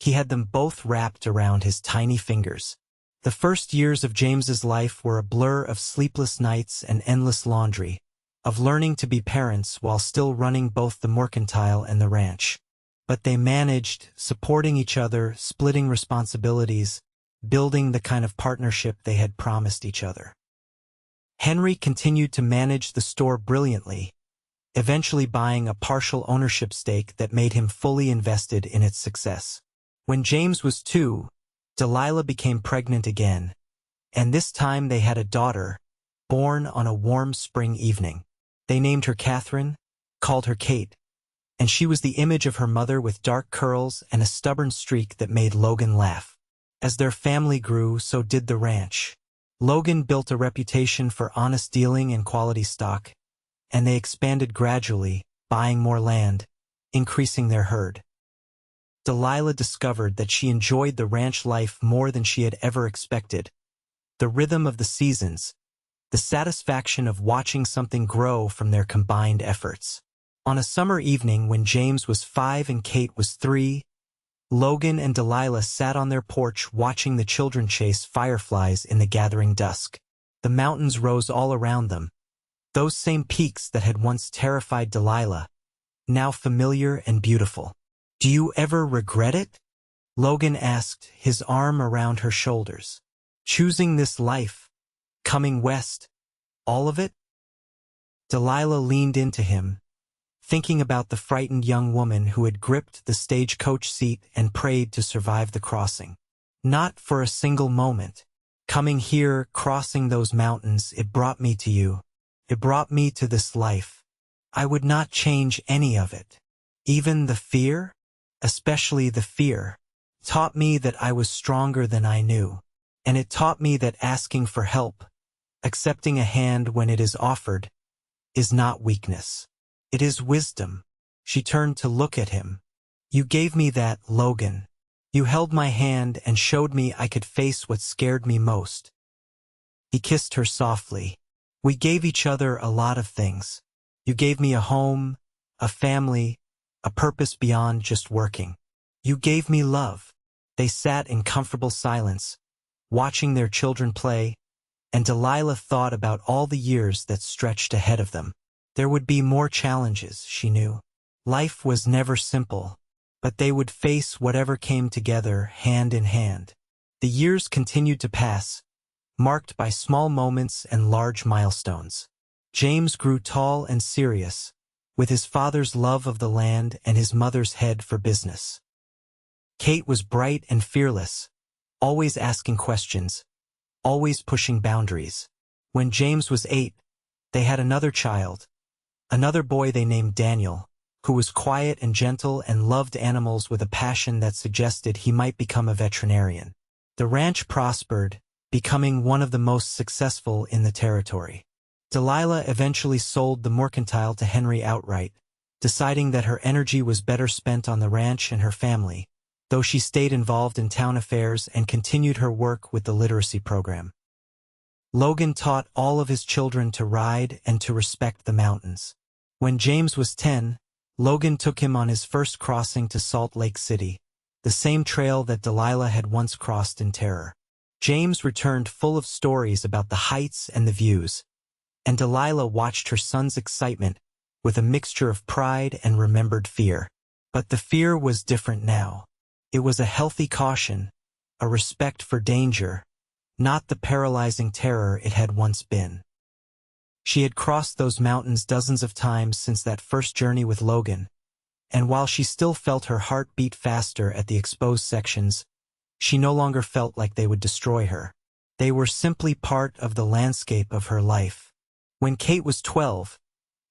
he had them both wrapped around his tiny fingers. The first years of James's life were a blur of sleepless nights and endless laundry, of learning to be parents while still running both the mercantile and the ranch. But they managed, supporting each other, splitting responsibilities, building the kind of partnership they had promised each other. Henry continued to manage the store brilliantly, eventually buying a partial ownership stake that made him fully invested in its success. When James was 2, Delilah became pregnant again, and this time they had a daughter, born on a warm spring evening. They named her Catherine, called her Kate, and she was the image of her mother with dark curls and a stubborn streak that made Logan laugh. As their family grew, so did the ranch. Logan built a reputation for honest dealing and quality stock, and they expanded gradually, buying more land, increasing their herd. Delilah discovered that she enjoyed the ranch life more than she had ever expected. The rhythm of the seasons, the satisfaction of watching something grow from their combined efforts. On a summer evening when James was 5 and Kate was 3, Logan and Delilah sat on their porch watching the children chase fireflies in the gathering dusk. The mountains rose all around them, those same peaks that had once terrified Delilah, now familiar and beautiful. "Do you ever regret it?" Logan asked, his arm around her shoulders. "Choosing this life, coming west, all of it?" Delilah leaned into him, thinking about the frightened young woman who had gripped the stagecoach seat and prayed to survive the crossing. "Not for a single moment. Coming here, crossing those mountains, it brought me to you. It brought me to this life. I would not change any of it. Even the fear, especially the fear, taught me that I was stronger than I knew. And it taught me that asking for help, accepting a hand when it is offered, is not weakness. It is wisdom. She turned to look at him. You gave me that, Logan. You held my hand and showed me I could face what scared me most. He kissed her softly. We gave each other a lot of things. You gave me a home, a family, a purpose beyond just working. You gave me love. They sat in comfortable silence, watching their children play, and Delilah thought about all the years that stretched ahead of them. There would be more challenges, she knew. Life was never simple, but they would face whatever came together hand in hand. The years continued to pass, marked by small moments and large milestones. James grew tall and serious, with his father's love of the land and his mother's head for business. Kate was bright and fearless, always asking questions, always pushing boundaries. When James was 8, they had another child, another boy they named Daniel, who was quiet and gentle and loved animals with a passion that suggested he might become a veterinarian. The ranch prospered, becoming one of the most successful in the territory. Delilah eventually sold the mercantile to Henry outright, deciding that her energy was better spent on the ranch and her family, though she stayed involved in town affairs and continued her work with the literacy program. Logan taught all of his children to ride and to respect the mountains. When James was 10, Logan took him on his first crossing to Salt Lake City, the same trail that Delilah had once crossed in terror. James returned full of stories about the heights and the views, and Delilah watched her son's excitement with a mixture of pride and remembered fear. But the fear was different now. It was a healthy caution, a respect for danger, not the paralyzing terror it had once been. She had crossed those mountains dozens of times since that first journey with Logan, and while she still felt her heart beat faster at the exposed sections, she no longer felt like they would destroy her. They were simply part of the landscape of her life. When Kate was 12,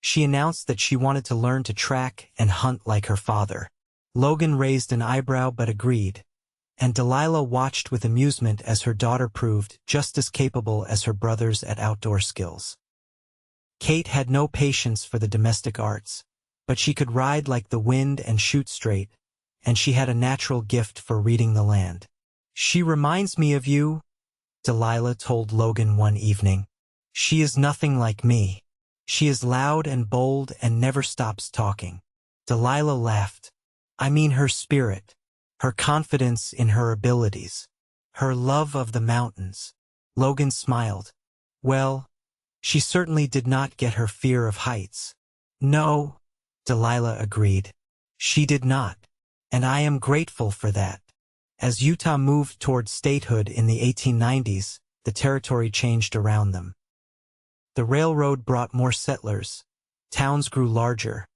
she announced that she wanted to learn to track and hunt like her father. Logan raised an eyebrow but agreed, and Delilah watched with amusement as her daughter proved just as capable as her brothers at outdoor skills. Kate had no patience for the domestic arts, but she could ride like the wind and shoot straight, and she had a natural gift for reading the land. She reminds me of you, Delilah told Logan one evening. She is nothing like me. She is loud and bold and never stops talking. Delilah laughed. I mean her spirit, her confidence in her abilities, her love of the mountains. Logan smiled. Well, she certainly did not get her fear of heights. No, Delilah agreed. She did not, and I am grateful for that. As Utah moved toward statehood in the 1890s, the territory changed around them. The railroad brought more settlers, towns grew larger,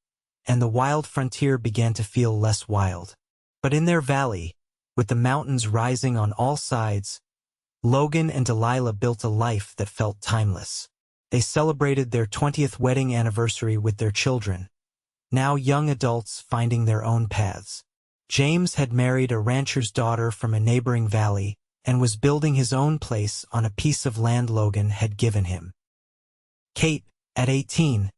and the wild frontier began to feel less wild. But in their valley, with the mountains rising on all sides, Logan and Delilah built a life that felt timeless. They celebrated their 20th wedding anniversary with their children, now young adults finding their own paths. James had married a rancher's daughter from a neighboring valley and was building his own place on a piece of land Logan had given him. Kate, at 18,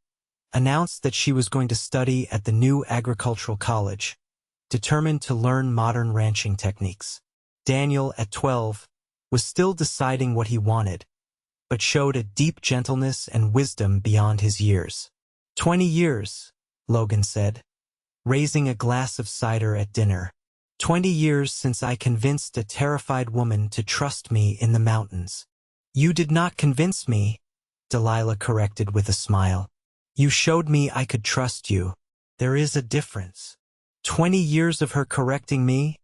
announced that she was going to study at the new agricultural college, determined to learn modern ranching techniques. Daniel, at 12, was still deciding what he wanted, but showed a deep gentleness and wisdom beyond his years. 20 years, Logan said, raising a glass of cider at dinner. 20 years since I convinced a terrified woman to trust me in the mountains. You did not convince me, Delilah corrected with a smile. You showed me I could trust you. There is a difference. 20 years of her correcting me?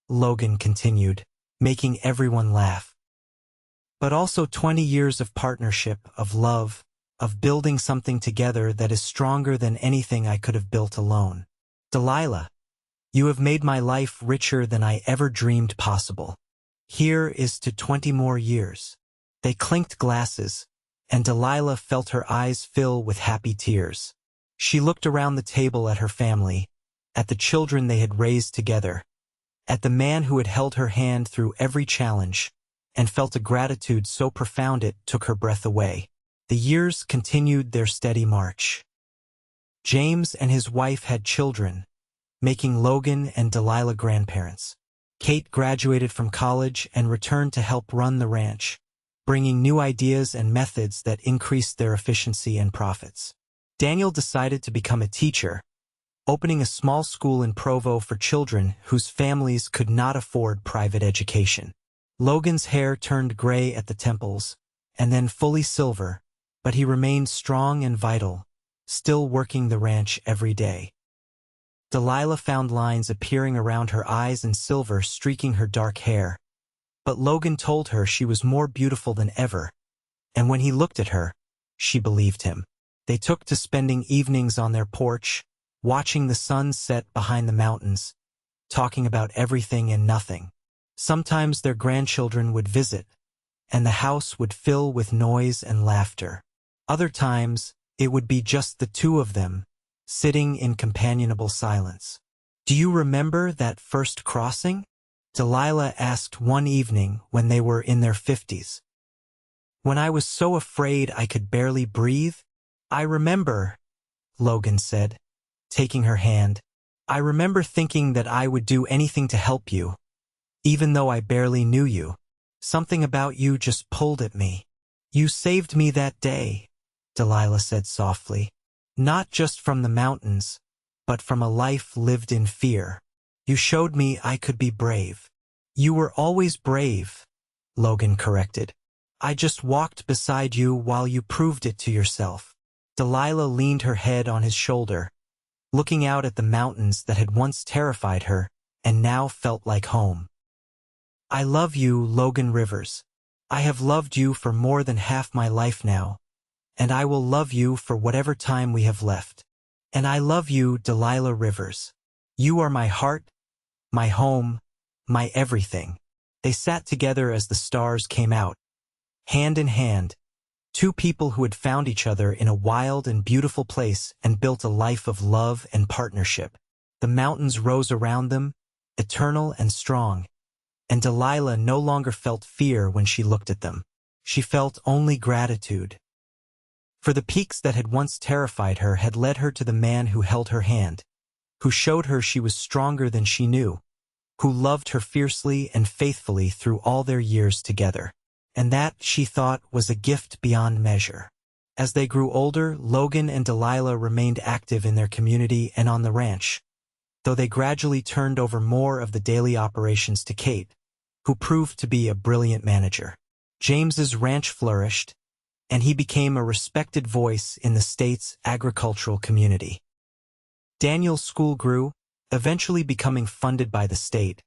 Logan continued, making everyone laugh. But also 20 years of partnership, of love, of building something together that is stronger than anything I could have built alone. Delilah, you have made my life richer than I ever dreamed possible. Here is to 20 more years. They clinked glasses, and Delilah felt her eyes fill with happy tears. She looked around the table at her family, at the children they had raised together, at the man who had held her hand through every challenge, and felt a gratitude so profound it took her breath away. The years continued their steady march. James and his wife had children, making Logan and Delilah grandparents. Kate graduated from college and returned to help run the ranch, bringing new ideas and methods that increased their efficiency and profits. Daniel decided to become a teacher, opening a small school in Provo for children whose families could not afford private education. Logan's hair turned gray at the temples, and then fully silver, but he remained strong and vital, still working the ranch every day. Delilah found lines appearing around her eyes and silver streaking her dark hair, but Logan told her she was more beautiful than ever, and when he looked at her, she believed him. They took to spending evenings on their porch, watching the sun set behind the mountains, talking about everything and nothing. Sometimes their grandchildren would visit, and the house would fill with noise and laughter. Other times, it would be just the two of them, sitting in companionable silence. "Do you remember that first crossing?" Delilah asked one evening when they were in their 50s. "When I was so afraid I could barely breathe?" "I remember," Logan said, taking her hand. "I remember thinking that I would do anything to help you, even though I barely knew you. Something about you just pulled at me." "You saved me that day," Delilah said softly. "Not just from the mountains, but from a life lived in fear. You showed me I could be brave." "You were always brave," Logan corrected. "I just walked beside you while you proved it to yourself." Delilah leaned her head on his shoulder, looking out at the mountains that had once terrified her and now felt like home. "I love you, Logan Rivers. I have loved you for more than half my life now, and I will love you for whatever time we have left. And I love you, Delilah Rivers. You are my heart, my home, my everything." They sat together as the stars came out, hand in hand, two people who had found each other in a wild and beautiful place and built a life of love and partnership. The mountains rose around them, eternal and strong, and Delilah no longer felt fear when she looked at them. She felt only gratitude. For the peaks that had once terrified her had led her to the man who held her hand, who showed her she was stronger than she knew, who loved her fiercely and faithfully through all their years together. And that, she thought, was a gift beyond measure. As they grew older, Logan and Delilah remained active in their community and on the ranch, though they gradually turned over more of the daily operations to Kate, who proved to be a brilliant manager. James's ranch flourished, and he became a respected voice in the state's agricultural community. Daniel's school grew, eventually becoming funded by the state,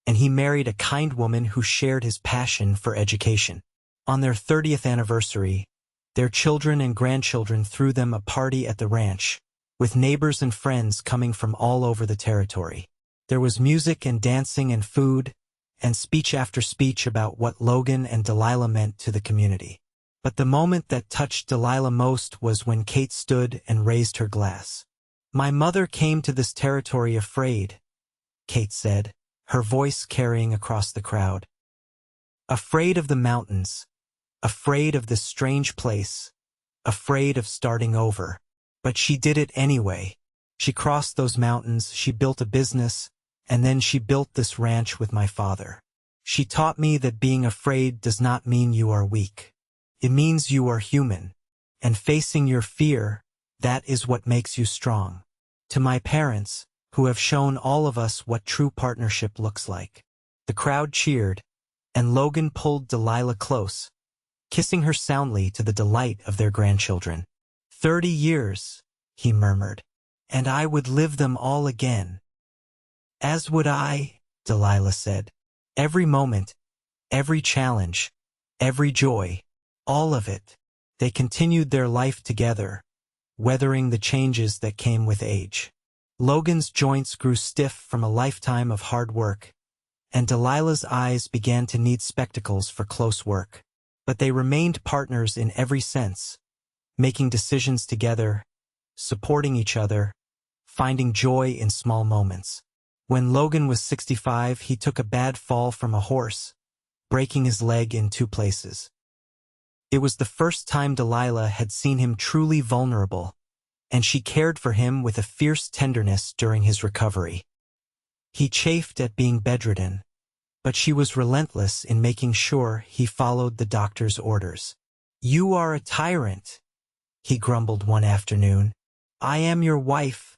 and he married a kind woman who shared his passion for education. On their 30th anniversary, their children and grandchildren threw them a party at the ranch, with neighbors and friends coming from all over the territory. There was music and dancing and food, and speech after speech about what Logan and Delilah meant to the community. But the moment that touched Delilah most was when Kate stood and raised her glass. "My mother came to this territory afraid," Kate said, her voice carrying across the crowd. "Afraid of the mountains, afraid of this strange place, afraid of starting over. But she did it anyway. She crossed those mountains, she built a business, and then she built this ranch with my father. She taught me that being afraid does not mean you are weak. It means you are human, and facing your fear, that is what makes you strong." To my parents, who have shown all of us what true partnership looks like. The crowd cheered, and Logan pulled Delilah close, kissing her soundly to the delight of their grandchildren. 30 years, he murmured, and I would live them all again. "As would I," Delilah said. "Every moment, every challenge, every joy, all of it." They continued their life together, weathering the changes that came with age. Logan's joints grew stiff from a lifetime of hard work, and Delilah's eyes began to need spectacles for close work. But they remained partners in every sense, making decisions together, supporting each other, finding joy in small moments. When Logan was 65, he took a bad fall from a horse, breaking his leg in 2 places. It was the first time Delilah had seen him truly vulnerable, and she cared for him with a fierce tenderness during his recovery. He chafed at being bedridden, but she was relentless in making sure he followed the doctor's orders. "You are a tyrant," he grumbled one afternoon. "I am your wife,"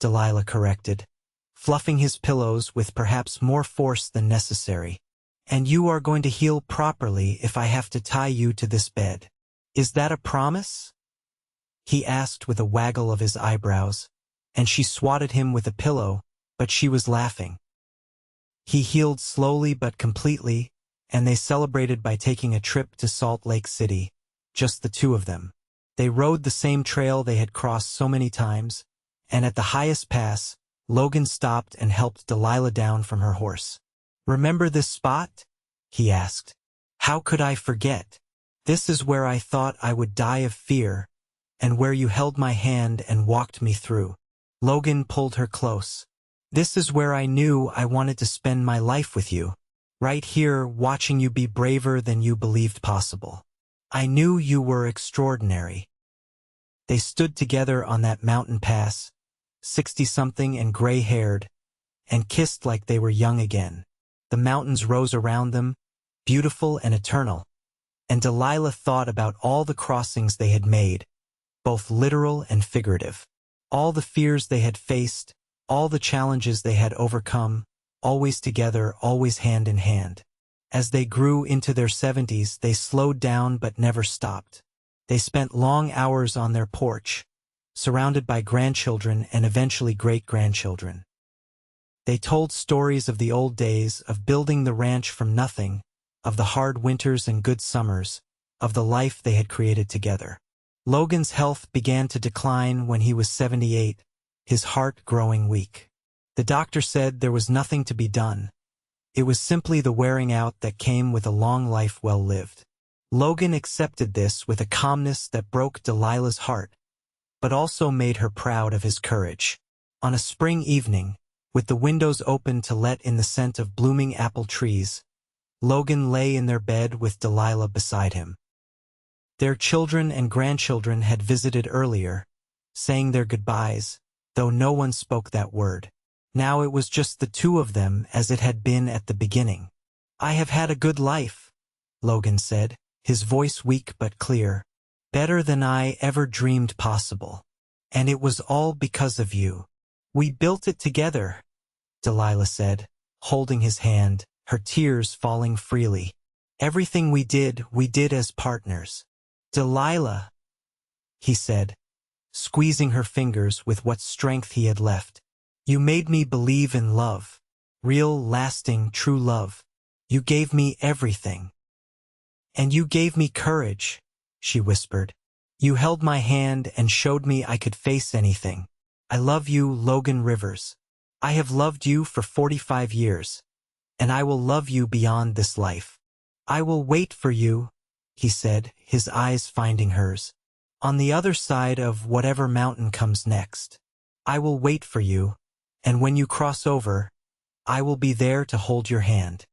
Delilah corrected, fluffing his pillows with perhaps more force than necessary. "And you are going to heal properly if I have to tie you to this bed. Is that a promise?" he asked with a waggle of his eyebrows, and she swatted him with a pillow, but she was laughing. He healed slowly but completely, and they celebrated by taking a trip to Salt Lake City, just the 2 of them. They rode the same trail they had crossed so many times, and at the highest pass, Logan stopped and helped Delilah down from her horse. "Remember this spot?" he asked. "How could I forget? This is where I thought I would die of fear, and where you held my hand and walked me through." Logan pulled her close. "This is where I knew I wanted to spend my life with you. Right here, watching you be braver than you believed possible. I knew you were extraordinary." They stood together on that mountain pass, 60-something and gray-haired, and kissed like they were young again. The mountains rose around them, beautiful and eternal, and Delilah thought about all the crossings they had made, both literal and figurative. All the fears they had faced, all the challenges they had overcome, always together, always hand in hand. As they grew into their 70s, they slowed down but never stopped. They spent long hours on their porch, surrounded by grandchildren and eventually great-grandchildren. They told stories of the old days, of building the ranch from nothing, of the hard winters and good summers, of the life they had created together. Logan's health began to decline when he was 78, his heart growing weak. The doctor said there was nothing to be done. It was simply the wearing out that came with a long life well lived. Logan accepted this with a calmness that broke Delilah's heart, but also made her proud of his courage. On a spring evening, with the windows open to let in the scent of blooming apple trees, Logan lay in their bed with Delilah beside him. Their children and grandchildren had visited earlier, saying their goodbyes, though no one spoke that word. Now it was just the 2 of them as it had been at the beginning. "I have had a good life," Logan said, his voice weak but clear. "Better than I ever dreamed possible. And it was all because of you. We built it together," Delilah said, holding his hand, her tears falling freely. "Everything we did as partners." "Delilah," he said, squeezing her fingers with what strength he had left. "You made me believe in love. Real, lasting, true love. You gave me everything. And you gave me courage," she whispered. "You held my hand and showed me I could face anything. I love you, Logan Rivers. I have loved you for 45 years, and I will love you beyond this life. I will wait for you," he said, his eyes finding hers. "On the other side of whatever mountain comes next. I will wait for you, and when you cross over, I will be there to hold your hand."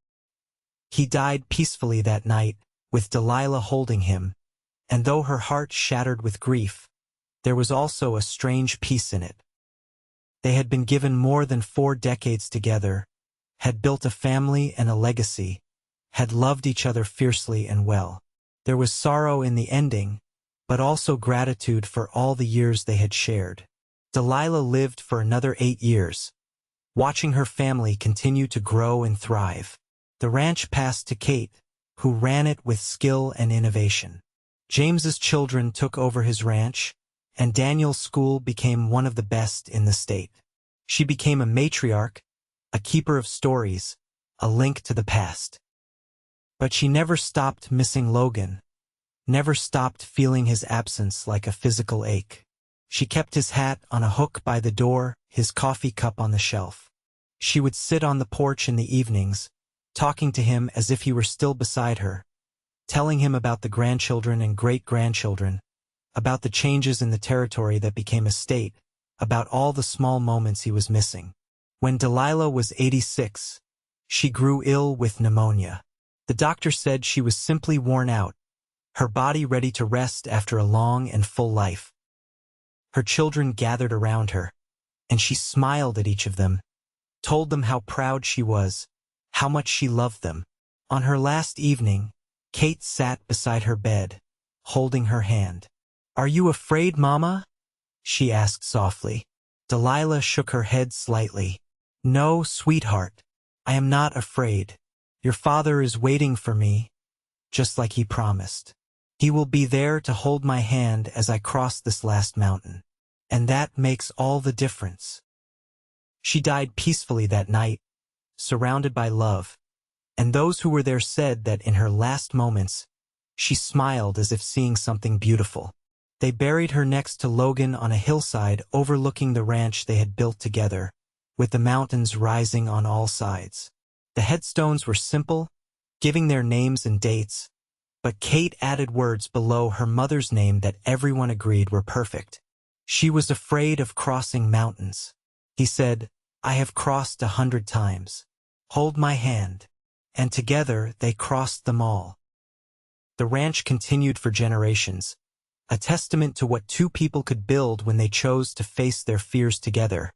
He died peacefully that night, with Delilah holding him, and though her heart shattered with grief, there was also a strange peace in it. They had been given more than 4 decades together, had built a family and a legacy, had loved each other fiercely and well. There was sorrow in the ending, but also gratitude for all the years they had shared. Delilah lived for another 8 years, watching her family continue to grow and thrive. The ranch passed to Kate, who ran it with skill and innovation. James's children took over his ranch, and Daniel's school became one of the best in the state. She became a matriarch, a keeper of stories, a link to the past. But she never stopped missing Logan, never stopped feeling his absence like a physical ache. She kept his hat on a hook by the door, his coffee cup on the shelf. She would sit on the porch in the evenings, talking to him as if he were still beside her, telling him about the grandchildren and great-grandchildren, about the changes in the territory that became a state, about all the small moments he was missing. When Delilah was 86, she grew ill with pneumonia. The doctor said she was simply worn out, her body ready to rest after a long and full life. Her children gathered around her, and she smiled at each of them, told them how proud she was, how much she loved them. On her last evening, Kate sat beside her bed, holding her hand. "Are you afraid, Mama?" she asked softly. Delilah shook her head slightly. "No, sweetheart, I am not afraid. Your father is waiting for me, just like he promised. He will be there to hold my hand as I cross this last mountain. And that makes all the difference." She died peacefully that night, surrounded by love, and those who were there said that in her last moments, she smiled as if seeing something beautiful. They buried her next to Logan on a hillside overlooking the ranch they had built together, with the mountains rising on all sides. The headstones were simple, giving their names and dates, but Kate added words below her mother's name that everyone agreed were perfect. She was afraid of crossing mountains. He said, "I have crossed 100 times. Hold my hand." And together they crossed them all. The ranch continued for generations, a testament to what two people could build when they chose to face their fears together,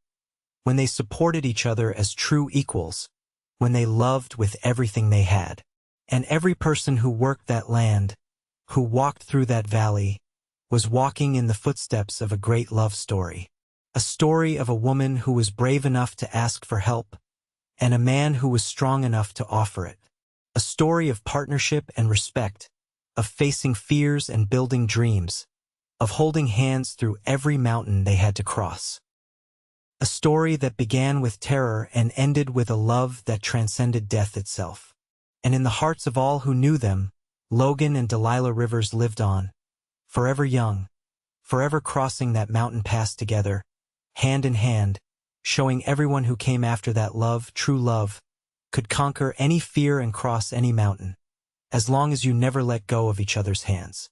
when they supported each other as true equals, when they loved with everything they had. And every person who worked that land, who walked through that valley, was walking in the footsteps of a great love story. A story of a woman who was brave enough to ask for help, and a man who was strong enough to offer it. A story of partnership and respect, of facing fears and building dreams, of holding hands through every mountain they had to cross. A story that began with terror and ended with a love that transcended death itself. And in the hearts of all who knew them, Logan and Delilah Rivers lived on, forever young, forever crossing that mountain pass together, hand in hand, showing everyone who came after that love, true love, could conquer any fear and cross any mountain, as long as you never let go of each other's hands.